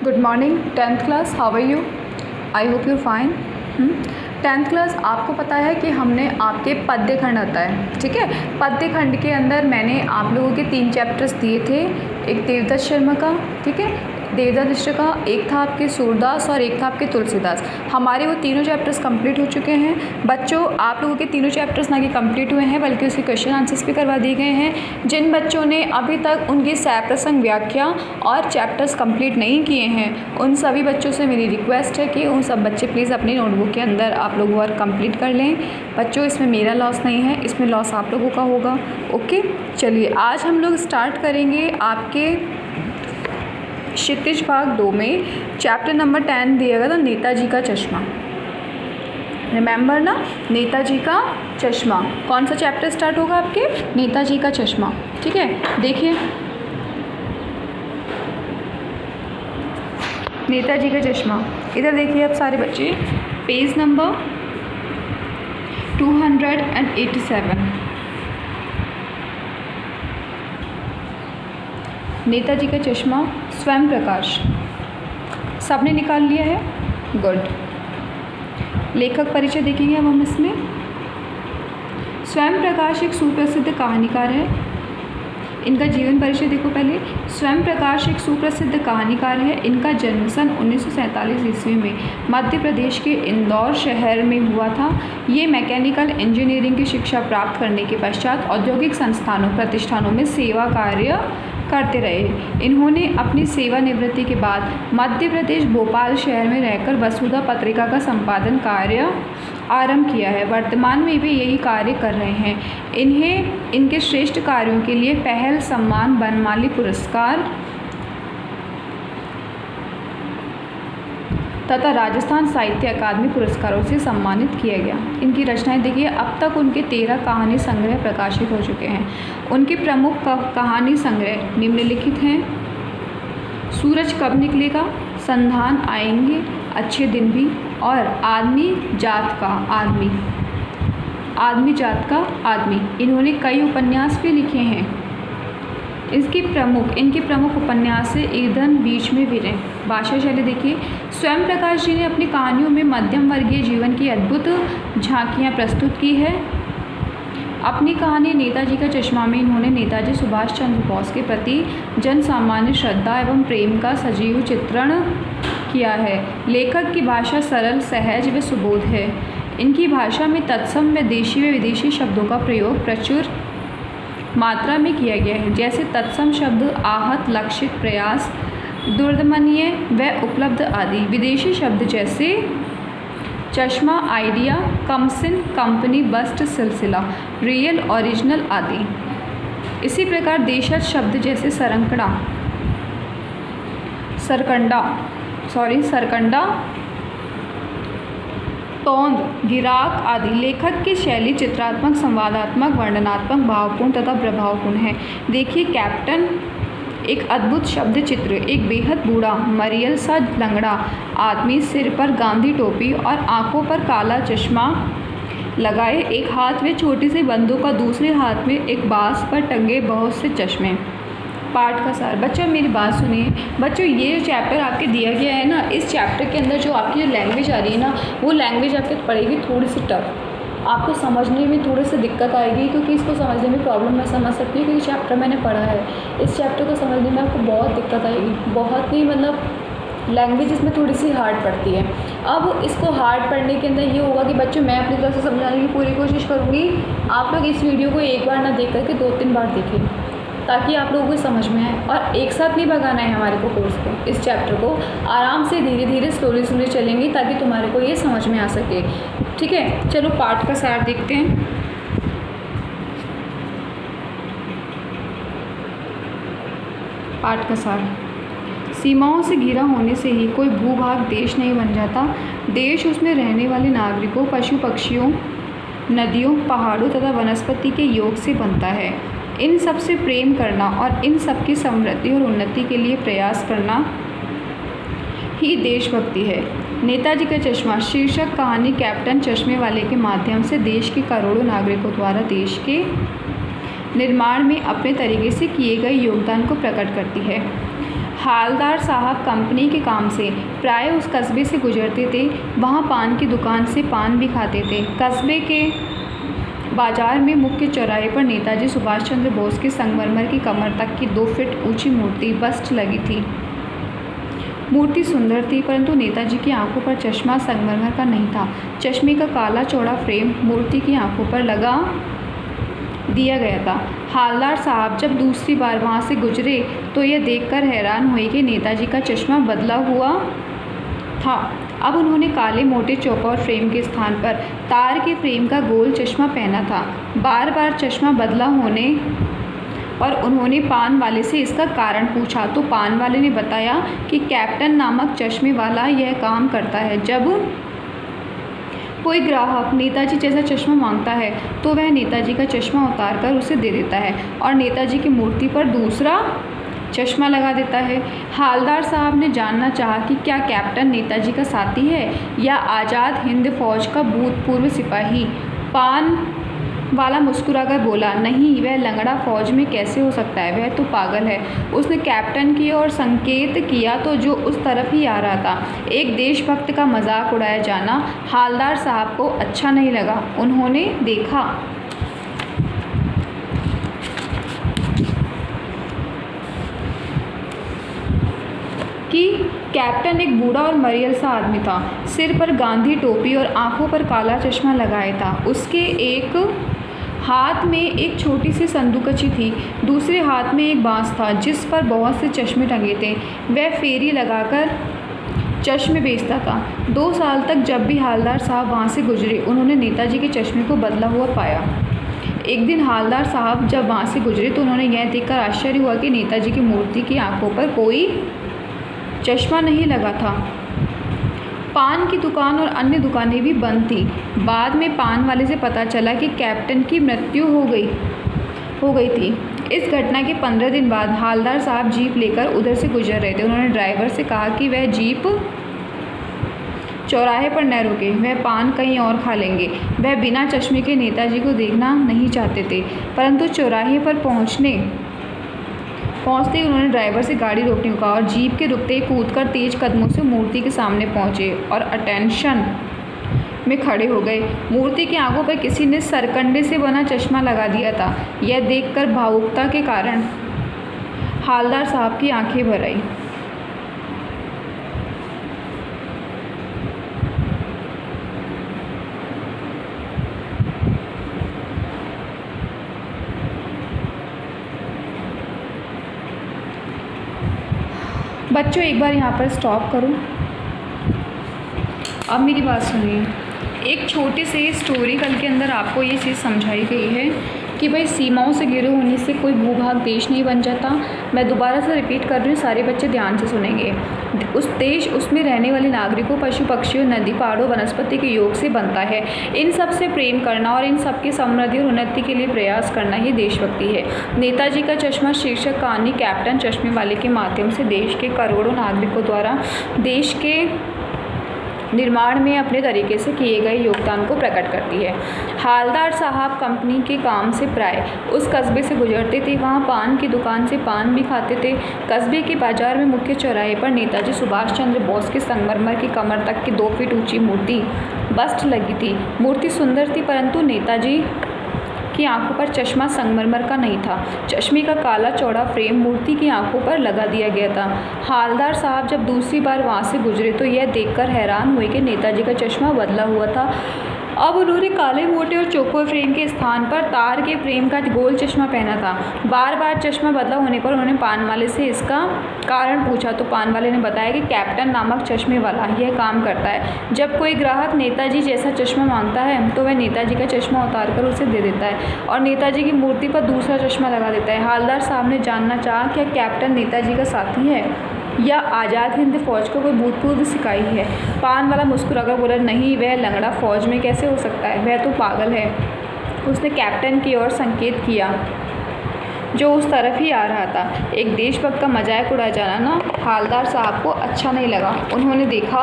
Good morning 10th class, how are you? I hope you fine. 10th class, आपको पता है कि हमने आपके पद्य खंड आता है, ठीक है। पद्य खंड के अंदर मैंने आप लोगों के 3 चैप्टर्स दिए थे। एक देवदत्त शर्मा का, ठीक है, देवदत्त मिश्र का, एक था आपके सूरदास और एक था आपके तुलसीदास। हमारे वो तीनों चैप्टर्स कंप्लीट हो चुके हैं। बच्चों, आप लोगों के तीनों चैप्टर्स ना कि कंप्लीट हुए हैं बल्कि उसके क्वेश्चन आंसर्स भी करवा दिए गए हैं। जिन बच्चों ने अभी तक उनकी सैप्रसंग व्याख्या और चैप्टर्स कंप्लीट नहीं किए हैं, उन सभी बच्चों से मेरी रिक्वेस्ट है कि उन सब बच्चे प्लीज़ अपनी नोटबुक के अंदर आप लोग वर्क कंप्लीट कर लें। बच्चों, इसमें मेरा लॉस नहीं है, इसमें लॉस आप लोगों का होगा। ओके, चलिए आज हम लोग स्टार्ट करेंगे आपके क्षितिज भाग 2 में चैप्टर नंबर 10 दिया गया था, नेताजी का चश्मा। रिमेंबर ना, नेताजी का चश्मा। कौन सा चैप्टर स्टार्ट होगा आपके? नेताजी का चश्मा, ठीक है। देखिए, नेताजी का चश्मा, इधर देखिए आप सारे बच्चे, पेज नंबर 287। नेताजी का चश्मा, स्वयं प्रकाश, सबने निकाल लिया है? गुड। लेखक परिचय देखेंगे अब हम इसमें। स्वयं प्रकाश एक सुप्रसिद्ध कहानीकार है। इनका जीवन परिचय देखो पहले। स्वयं प्रकाश एक सुप्रसिद्ध कहानीकार है। इनका जन्म सन 1947 ईस्वी में मध्य प्रदेश के इंदौर शहर में हुआ था। ये मैकेनिकल इंजीनियरिंग की शिक्षा प्राप्त करने के पश्चात औद्योगिक संस्थानों प्रतिष्ठानों में सेवा कार्य करते रहे। इन्होंने अपनी सेवानिवृत्ति के बाद मध्य प्रदेश भोपाल शहर में रहकर वसुधा पत्रिका का संपादन कार्य आरंभ किया है। वर्तमान में भी यही कार्य कर रहे हैं। इन्हें इनके श्रेष्ठ कार्यों के लिए पहल सम्मान बनमाली पुरस्कार तथा राजस्थान साहित्य अकादमी पुरस्कारों से सम्मानित किया गया। इनकी रचनाएं देखिए, अब तक उनके 13 कहानी संग्रह प्रकाशित हो चुके हैं। उनके प्रमुख कहानी संग्रह निम्नलिखित हैं: सूरज कब निकलेगा, संधान आएंगे, अच्छे दिन भी और आदमी जात का आदमी। इन्होंने कई उपन्यास भी लिखे हैं। इनके प्रमुख उपन्यास से ईंधन बीच में विरह। भाषा शैली देखिए, स्वयं प्रकाश जी ने अपनी कहानियों में मध्यम वर्गीय जीवन की अद्भुत झांकियाँ प्रस्तुत की है। अपनी कहानी नेताजी का चश्मा में इन्होंने नेताजी सुभाष चंद्र बोस के प्रति जन सामान्य श्रद्धा एवं प्रेम का सजीव चित्रण किया है। लेखक की भाषा सरल, सहज व सुबोध है। इनकी भाषा में तत्सम व देशी व विदेशी शब्दों का प्रयोग प्रचुर मात्रा में किया गया है। जैसे तत्सम शब्द आहत, लक्षित, प्रयास, दुर्दमनीय व उपलब्ध आदि। विदेशी शब्द जैसे चश्मा, आइडिया, कमसिन, कंपनी, बस्ट, सिलसिला, रियल, ओरिजिनल आदि। इसी प्रकार देशज शब्द जैसे सरकंडा, तोंद, गिराक आदि। लेखक की शैली चित्रात्मक, संवादात्मक, वर्णनात्मक, भावपूर्ण तथा प्रभावपूर्ण है। देखिए, कैप्टन एक अद्भुत शब्द चित्र। एक बेहद बूढ़ा मरियल सा लंगड़ा आदमी, सिर पर गांधी टोपी और आंखों पर काला चश्मा लगाए, एक हाथ में छोटी सी बंदूक और दूसरे हाथ में एक बांस पर टंगे बहुत से चश्मे। पाठ का सार। बच्चों मेरी बात सुनिए। बच्चों, ये जो चैप्टर आपके दिया गया है ना, इस चैप्टर के अंदर जो आपकी लैंग्वेज आ रही है ना, वो लैंग्वेज आपके पड़ेगी थोड़ी सी टफ। आपको समझने में थोड़ी सी दिक्कत आएगी, क्योंकि इसको समझने में प्रॉब्लम मैं समझ सकती हूँ, क्योंकि चैप्टर मैंने पढ़ा है। इस चैप्टर को समझने में आपको बहुत दिक्कत आएगी, बहुत ही मतलब लैंग्वेज इसमें थोड़ी सी हार्ड पड़ती है। अब इसको हार्ड पढ़ने के अंदर ये होगा कि बच्चों, मैं अपनी तरफ से समझाने की पूरी कोशिश करूँगी। आप लोग इस वीडियो को एक बार ना देख करके 2-3 बार देखें, ताकि आप लोगों को समझ में आए। और एक साथ नहीं भगाना है हमारे को कोर्स को। इस चैप्टर को आराम से धीरे धीरे स्लोली चलेंगे, ताकि तुम्हारे को ये समझ में आ सके, ठीक है। चलो पाठ का सार देखते हैं। पाठ का सार। सीमाओं से घिरा होने से ही कोई भूभाग देश नहीं बन जाता। देश उसमें रहने वाले नागरिकों, पशु पक्षियों, नदियों, पहाड़ों तथा वनस्पति के योग से बनता है। इन सब से प्रेम करना और इन सब की समृद्धि और उन्नति के लिए प्रयास करना ही देशभक्ति है। नेताजी का चश्मा शीर्षक कहानी कैप्टन चश्मे वाले के माध्यम से देश के करोड़ों नागरिकों द्वारा देश के निर्माण में अपने तरीके से किए गए योगदान को प्रकट करती है। हालदार साहब कंपनी के काम से प्राय उस कस्बे से गुजरते थे। वहाँ पान की दुकान से पान भी खाते थे। कस्बे के बाजार में मुख्य चौराहे पर नेताजी सुभाष चंद्र बोस की संगमरमर की कमर तक की 2 फीट ऊंची मूर्ति बस्ट लगी थी। मूर्ति सुंदर थी, परंतु नेताजी की आंखों पर चश्मा संगमरमर का नहीं था। चश्मे का काला चौड़ा फ्रेम मूर्ति की आंखों पर लगा दिया गया था। हालदार साहब जब दूसरी बार वहां से गुजरे तो यह देखकर हैरान हुए कि नेताजी का चश्मा बदला हुआ था। अब उन्होंने काले मोटे चौकोर फ्रेम के स्थान पर तार के फ्रेम का गोल चश्मा पहना था। बार बार चश्मा बदला होने और उन्होंने पान वाले से इसका कारण पूछा तो पान वाले ने बताया कि कैप्टन नामक चश्मे वाला यह काम करता है। जब कोई ग्राहक नेताजी जैसा चश्मा मांगता है तो वह नेताजी का चश्मा उतार कर उसे दे देता है और नेताजी की मूर्ति पर दूसरा चश्मा लगा देता है। हालदार साहब ने जानना चाहा कि क्या कैप्टन नेताजी का साथी है या आज़ाद हिंद फौज का भूतपूर्व सिपाही। पान वाला मुस्कुराकर बोला, नहीं, वह लंगड़ा फौज में कैसे हो सकता है, वह तो पागल है। उसने कैप्टन की ओर संकेत किया तो जो उस तरफ ही आ रहा था। एक देशभक्त का मजाक उड़ाया जाना हालदार साहब को अच्छा नहीं लगा। उन्होंने देखा कि कैप्टन एक बूढ़ा और मरियल सा आदमी था। सिर पर गांधी टोपी और आंखों पर काला चश्मा लगाया था। उसके एक हाथ में एक छोटी सी संदूकची थी, दूसरे हाथ में एक बांस था जिस पर बहुत से चश्मे टंगे थे। वह फेरी लगाकर चश्मे बेचता था। 2 साल तक जब भी हालदार साहब वहाँ से गुजरे उन्होंने नेताजी के चश्मे को बदला हुआ पाया। एक दिन हालदार साहब जब वहाँ से गुजरे तो उन्होंने यह देखकर आश्चर्य हुआ कि नेताजी की मूर्ति की आंखों पर कोई चश्मा नहीं लगा था। पान की दुकान और अन्य दुकानें भी बंद थी। बाद में पान वाले से पता चला कि कैप्टन की मृत्यु हो गई थी। इस घटना के 15 दिन बाद हालदार साहब जीप लेकर उधर से गुजर रहे थे। उन्होंने ड्राइवर से कहा कि वह जीप चौराहे पर न रुके, वह पान कहीं और खा लेंगे। वह बिना चश्मे के नेताजी को देखना नहीं चाहते थे, परंतु चौराहे पर पहुंचते ही उन्होंने ड्राइवर से गाड़ी रोकने को कहा और जीप के रुकते ही कूदकर तेज कदमों से मूर्ति के सामने पहुंचे और अटेंशन में खड़े हो गए। मूर्ति की आंखों पर किसी ने सरकंडे से बना चश्मा लगा दिया था। यह देखकर भावुकता के कारण हालदार साहब की आंखें भर आई। बच्चों एक बार यहाँ पर स्टॉप करो। अब मेरी बात सुनिए। एक छोटी सी स्टोरी कल के अंदर आपको ये चीज़ समझाई गई है कि भाई सीमाओं से घिरे होने से कोई भूभाग देश नहीं बन जाता। मैं दोबारा से रिपीट कर रही हूँ, सारे बच्चे ध्यान से सुनेंगे। उस देश उसमें रहने वाले नागरिकों, पशु पक्षियों, नदी, पहाड़ों, वनस्पति के योग से बनता है। इन सब से प्रेम करना और इन सब की समृद्धि और उन्नति के लिए प्रयास करना ये देशभक्ति है। नेताजी का चश्मा शीर्षक कहानी कैप्टन चश्मे वाले के माध्यम से देश के करोड़ों नागरिकों द्वारा देश के निर्माण में अपने तरीके से किए गए योगदान को प्रकट करती है। हालदार साहब कंपनी के काम से प्राय उस कस्बे से गुजरते थे। वहाँ पान की दुकान से पान भी खाते थे। कस्बे के बाजार में मुख्य चौराहे पर नेताजी सुभाष चंद्र बोस के संगमरमर की कमर तक की 2 फीट ऊंची मूर्ति बस्ट लगी थी। मूर्ति सुंदर थी, परंतु नेताजी की आंखों पर चश्मा संगमरमर का नहीं था। चश्मे का काला चौड़ा फ्रेम मूर्ति की आंखों पर लगा दिया गया था। हालदार साहब जब दूसरी बार वहां से गुजरे तो यह देखकर हैरान हुए कि नेताजी का चश्मा बदला हुआ था। अब उन्होंने काले मोटे और चौकोर फ्रेम के स्थान पर तार के फ्रेम का गोल चश्मा पहना था। बार बार चश्मा बदला होने पर उन्होंने पान वाले से इसका कारण पूछा तो पान वाले ने बताया कि कैप्टन नामक चश्मे वाला यह काम करता है। जब कोई ग्राहक नेताजी जैसा चश्मा मांगता है तो वह नेताजी का चश्मा उतार कर उसे दे देता है और नेताजी की मूर्ति पर दूसरा चश्मा लगा देता है। हालदार साहब ने जानना चाहा क्या कैप्टन नेताजी का साथी है या आज़ाद हिंद फौज का कोई भूतपूर्व सिपाही है। पान वाला मुस्कुराकर बोला, नहीं, वह लंगड़ा फौज में कैसे हो सकता है, वह तो पागल है। उसने कैप्टन की ओर संकेत किया जो उस तरफ ही आ रहा था। एक देशभक्त का मजाक उड़ाया जाना ना हालदार साहब को अच्छा नहीं लगा। उन्होंने देखा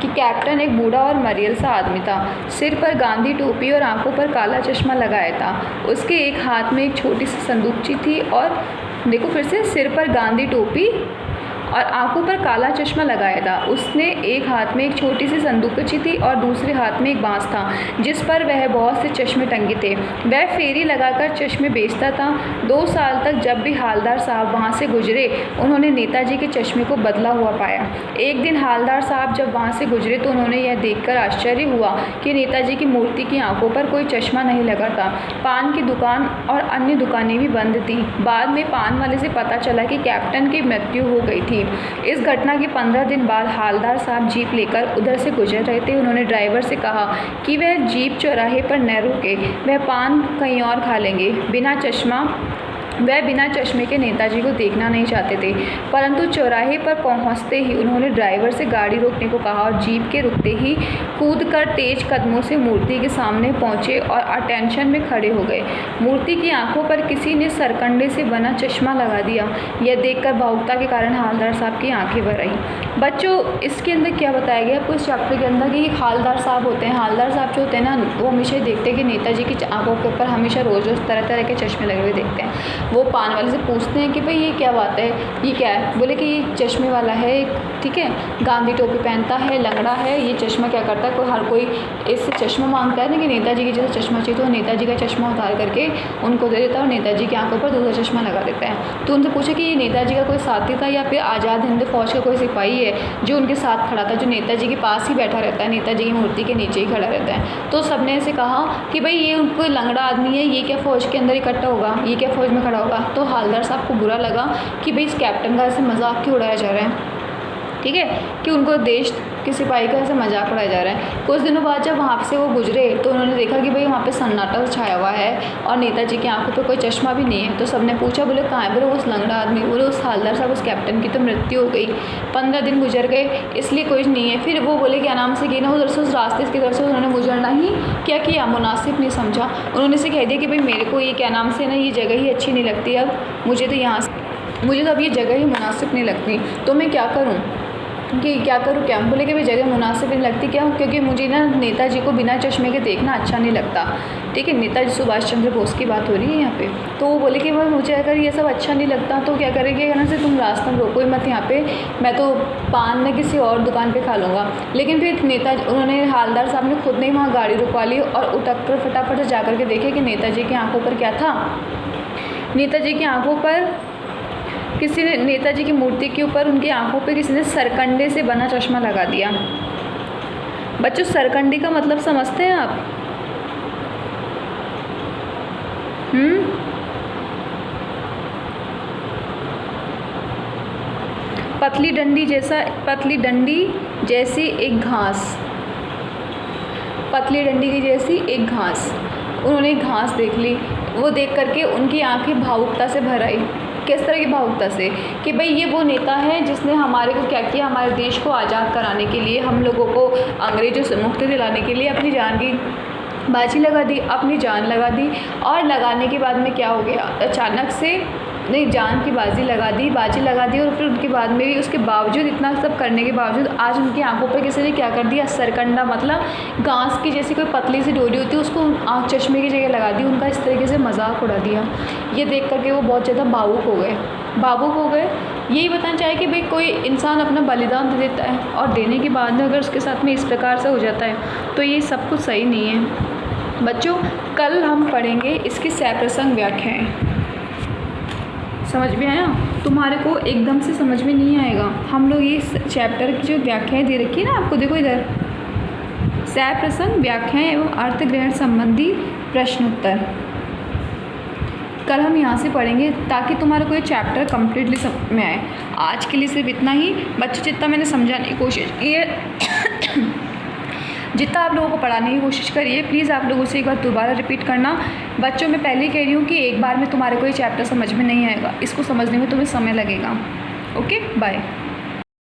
कि कैप्टन एक बूढ़ा और मरियल सा आदमी था। सिर पर गांधी टोपी और आंखों पर काला चश्मा लगाया था। उसके एक हाथ में एक छोटी सी संदूकची थी और देखो फिर से, सिर पर गांधी टोपी और आंखों पर काला चश्मा लगाया था। उसने एक हाथ में एक छोटी सी संदूकची थी और दूसरे हाथ में एक बांस था जिस पर वह बहुत से चश्मे टंगे थे। वह फेरी लगाकर चश्मे बेचता था। 2 साल तक जब भी हालदार साहब वहाँ से गुजरे उन्होंने नेताजी के चश्मे को बदला हुआ पाया। एक दिन हालदार साहब जब वहाँ से गुजरे तो उन्होंने यह देखकर आश्चर्य हुआ कि नेताजी की मूर्ति की आंखों पर कोई चश्मा नहीं लगा था। पान की दुकान और अन्य दुकानें भी बंद थीं। बाद में पान वाले से पता चला कि कैप्टन की मृत्यु हो गई थी। इस घटना के 15 दिन बाद हालदार साहब जीप लेकर उधर से गुजर रहे थे। उन्होंने ड्राइवर से कहा कि वह जीप चौराहे पर न रुके, वह पान कहीं और खा लेंगे। वह बिना चश्मे के नेताजी को देखना नहीं चाहते थे, परंतु चौराहे पर पहुंचते ही उन्होंने ड्राइवर से गाड़ी रोकने को कहा और जीप के रुकते ही कूदकर तेज कदमों से मूर्ति के सामने पहुंचे और अटेंशन में खड़े हो गए। मूर्ति की आंखों पर किसी ने सरकंडे से बना चश्मा लगा दिया। यह देखकर भावुकता के कारण हालदार साहब की आंखें भर आई। बच्चों, इसके अंदर क्या बताया गया आपको इस चैप्टर के अंदर कि हालदार साहब होते हैं। हालदार साहब जो होते हैं ना, वो हमेशा देखते हैं कि नेताजी की आंखों के ऊपर हमेशा रोज़ रोज़ तरह तरह के चश्मे लगे हुए देखते हैं। वो पान वाले से पूछते हैं कि भाई ये क्या बात है, ये क्या है। बोले कि ये चश्मे वाला है, ठीक है, गांधी टोपी पहनता है, लंगड़ा है, ये चश्मा क्या करता है, हर कोई इससे चश्मा मांगता है ना कि नेताजी की जैसे चश्मा चाहिए, तो नेताजी का चश्मा उतार करके उनको दे देता है और नेताजी की आंखों पर दूसरा चश्मा लगा देता है। तो उनसे पूछे कि ये नेताजी का कोई साथी था या फिर आज़ाद हिंद फौज का कोई सिपाही है जो उनके साथ खड़ा था, जो नेताजी के पास ही बैठा रहता है, नेताजी की मूर्ति के नीचे ही खड़ा रहता है। तो सबने ऐसे कहा कि भाई ये कोई लंगड़ा आदमी है, ये क्या फ़ौज के अंदर इकट्ठा होगा, ये क्या फ़ौज में खड़ा होगा। तो हालदार साहब को बुरा लगा कि भाई इस कैप्टन का ऐसे मजाक क्यों उड़ाया जा रहा है, ठीक है, कि उनको देश के सिपाही का ऐसे मजाक उड़ाया जा रहा है। कुछ दिनों बाद जब वहाँ से वो गुजरे तो उन्होंने देखा कि भाई वहाँ पे सन्नाटा छाया हुआ है और नेताजी की आंखों पे कोई चश्मा भी नहीं है। तो सबने पूछा, बोले कहाँ है, बोले उस लंगड़ा आदमी, बोले उस हालदार साहब, उस कैप्टन की तो मृत्यु हो गई, 15 दिन गुजर गए, इसलिए कुछ नहीं है। फिर वो बोले क्या नाम से कि ना उधर से उस रास्ते की तरफ से उन्होंने गुजरना ही क्या किया, मुनासिब नहीं समझा। उन्होंने से कह दिया कि भाई मेरे को ये क्या नाम से ना ये जगह ही अच्छी नहीं लगती, अब मुझे तो अब ये जगह ही मुनासिब नहीं लगती, तो मैं क्या करूँ कि क्या करूँ क्या। बोले कि भाई जगह मुनासिब नहीं लगती, क्या, क्योंकि मुझे ना नेताजी को बिना चश्मे के देखना अच्छा नहीं लगता, ठीक है। नेताजी सुभाष चंद्र बोस की बात हो रही है यहाँ पे। तो वो बोले कि भाई मुझे अगर ये सब अच्छा नहीं लगता तो क्या करेंगे ना, से तुम रास्ता में रोको ही मत यहाँ पे, मैं तो पान में किसी और दुकान पे खा लूँगा। लेकिन फिर उन्होंने हालदार साहब ने खुद ने वहाँ गाड़ी रुकवा ली और उठक कर फटाफट जा कर के देखे कि नेताजी की आँखों पर क्या था। नेताजी की आँखों पर किसी ने, नेताजी की मूर्ति के ऊपर उनकी आंखों पे किसी ने सरकंडे से बना चश्मा लगा दिया। बच्चों, सरकंडी का मतलब समझते हैं आप? पतली डंडी जैसी एक घास, पतली डंडी की जैसी एक घास। उन्होंने एक घास देख ली, वो देख करके उनकी आंखें भावुकता से भर आई। किस तरह की भावुकता से कि भाई ये वो नेता है जिसने हमारे को क्या किया, हमारे देश को आज़ाद कराने के लिए, हम लोगों को अंग्रेज़ों से मुक्ति दिलाने के लिए अपनी जान की बाजी लगा दी, अपनी जान लगा दी। और लगाने के बाद में क्या हो गया, अचानक से नहीं, जान की बाजी लगा दी और फिर उनके बाद में भी, उसके बावजूद, इतना सब करने के बावजूद आज उनकी आंखों पर किसी ने क्या कर दिया, सरकंडा, मतलब घास की जैसी कोई पतली सी डोरी होती है उसको आँख चश्मे की जगह लगा दी। उनका इस तरीके से मजाक उड़ा दिया। ये देख करके वो बहुत ज़्यादा भावुक हो गए। यही बताना चाहे कि भाई कोई इंसान अपना बलिदान दे देता है और देने के बाद में अगर उसके साथ में इस प्रकार से हो जाता है तो ये सब कुछ सही नहीं है। बच्चों, कल हम पढ़ेंगे इसकी सप्रसंग व्याख्याएं। समझ में आया? तुम्हारे को एकदम से समझ में नहीं आएगा। हम लोग ये चैप्टर की जो व्याख्याएं दे रखी है ना आपको, देखो इधर, सप्रसंग व्याख्याएं एवं अर्थ ग्रहण संबंधी प्रश्नोत्तर, कल हम यहाँ से पढ़ेंगे ताकि तुम्हारे को ये चैप्टर कम्प्लीटली समझ में आए। आज के लिए सिर्फ इतना ही। बच्चों, जितना मैंने समझाने की कोशिश की है, जितना आप लोगों को पढ़ाने की कोशिश करिए, प्लीज़ आप लोगों से एक बार दोबारा रिपीट करना। बच्चों, मैं पहले ही कह रही हूँ कि एक बार में तुम्हारे को ये चैप्टर समझ में नहीं आएगा, इसको समझने में तुम्हें समय लगेगा। Okay, bye.